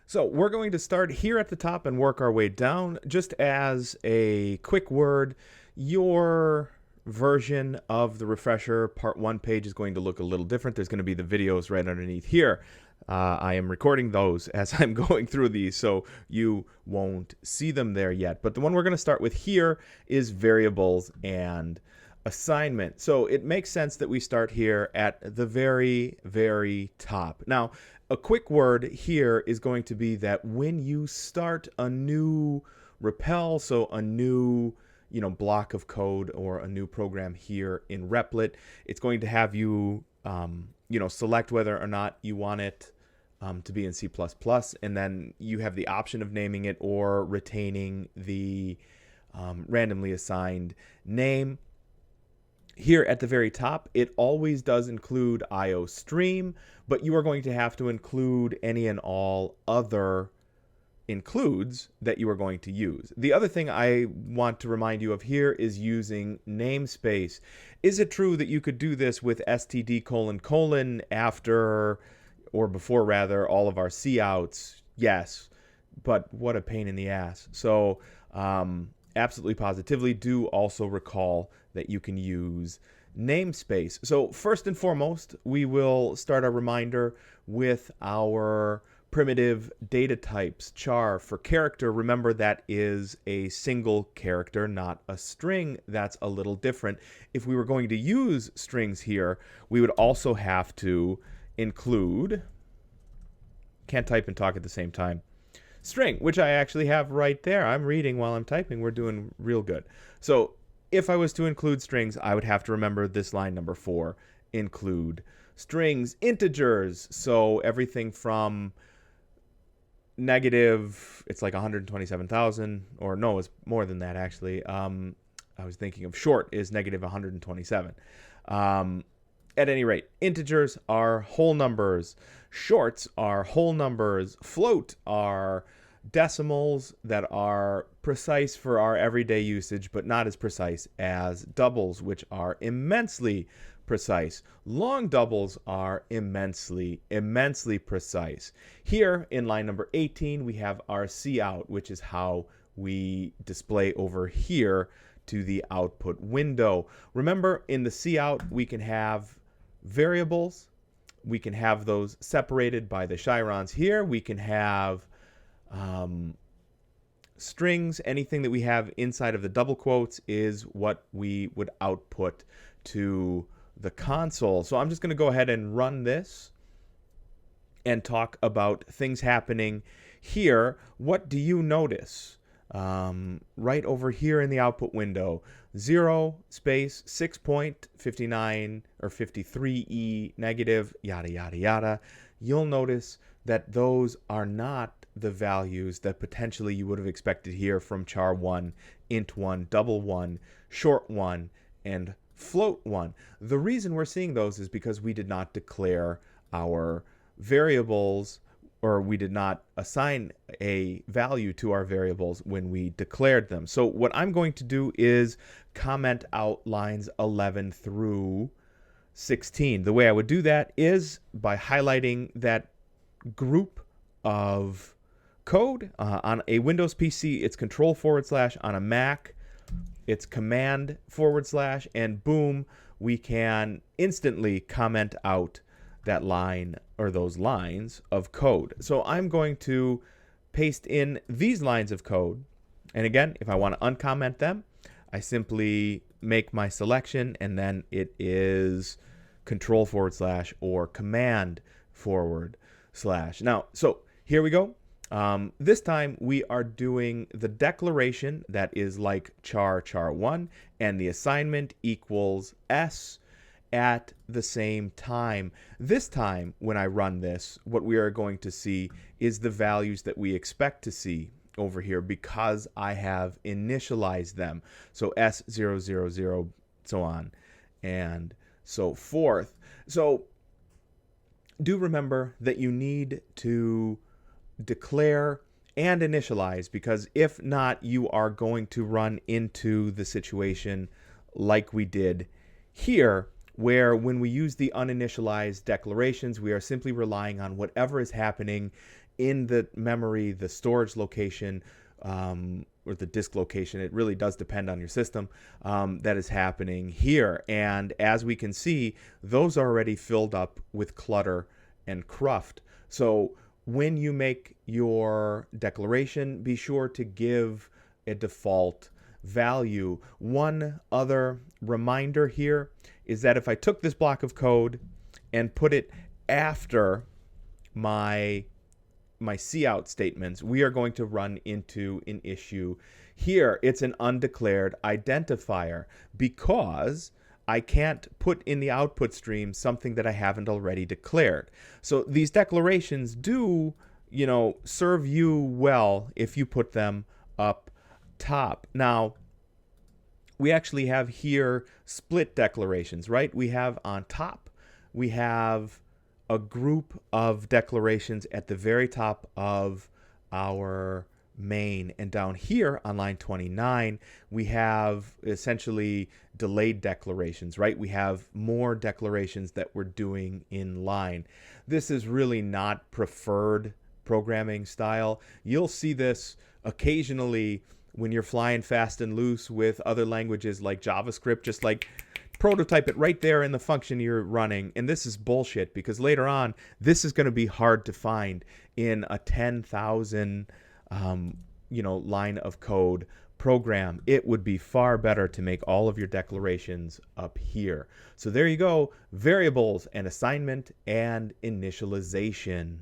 So we're going to start here at the top and work our way down. Just as a quick word, your version of the refresher part 1 page is going to look a little different. There's going to be the videos right underneath here. I am recording those as I'm going through these, so you won't see them there yet. But the one we're going to start with here is variables and assignment. So it makes sense that we start here at the very, very top. Now, a quick word here is going to be that when you start a new Repel, so a new block of code or a new program here in Replit, it's going to have you select whether or not you want it to be in C++, and then you have the option of naming it or retaining the randomly assigned name. Here at the very top, it always does include IOStream, but you are going to have to include any and all other includes that you are going to use. The other thing I want to remind you of here is using namespace. Is it true that you could do this with std : after, or before rather, all of our couts? Yes, but what a pain in the ass. So absolutely positively do also recall that you can use namespace. So first and foremost, we will start a reminder with our primitive data types. Char for character, remember that is a single character, not a string. That's a little different. If we were going to use strings here, we would also have to include, can't type and talk at the same time, string, which I actually have right there. I'm reading while I'm typing. We're doing real good. So if I was to include strings, I would have to remember this line number 4, include strings, integers. So everything from negative, it's like 127,000, or no, it's more than that actually. I was thinking of short is negative 127. At any rate, integers are whole numbers, shorts are whole numbers, float are decimals that are precise for our everyday usage, but not as precise as doubles, which are immensely precise. Long doubles are immensely, immensely precise. Here in line number 18, we have our cout, which is how we display over here to the output window. Remember, in the cout, we can have variables. We can have those separated by the chirons here. We can have strings. Anything that we have inside of the double quotes is what we would output to the console. So I'm just going to go ahead and run this and talk about things happening here. What do you notice? Right over here in the output window, 0 space 6.59 or 53e negative, yada, yada, yada. You'll notice that those are not the values that potentially you would have expected here from char1, int1, double1, short1, and float1. The reason we're seeing those is because we did not declare our variables, or we did not assign a value to our variables when we declared them. So what I'm going to do is comment out lines 11 through 16. The way I would do that is by highlighting that group of code. On a Windows PC, it's control / on a Mac, it's command / and boom, we can instantly comment out that line or those lines of code. So I'm going to paste in these lines of code. And again, if I want to uncomment them, I simply make my selection, and then it is control / or command / Now, so here we go. This time we are doing the declaration that is like char1, and the assignment equals s at the same time. This time when I run this, what we are going to see is the values that we expect to see over here because I have initialized them. So S000, so on and so forth. So do remember that you need to declare and initialize, because if not, you are going to run into the situation like we did here, where when we use the uninitialized declarations, we are simply relying on whatever is happening in the memory, the storage location, or the disk location. It really does depend on your system, that is happening here. And as we can see, those are already filled up with clutter and cruft. So when you make your declaration, be sure to give a default value. One other reminder here is that if I took this block of code and put it after my cout statements, we are going to run into an issue here. It's an undeclared identifier because I can't put in the output stream something that I haven't already declared. So these declarations do, serve you well if you put them up top. Now, we actually have here split declarations, right? We have on top, we have a group of declarations at the very top of our main. And down here on line 29, we have essentially delayed declarations, right? We have more declarations that we're doing in line. This is really not preferred programming style. You'll see this occasionally when you're flying fast and loose with other languages like JavaScript, just like prototype it right there in the function you're running. And this is bullshit because later on, this is going to be hard to find in a 10,000 line of code program. It would be far better to make all of your declarations up here. So there you go, variables and assignment and initialization.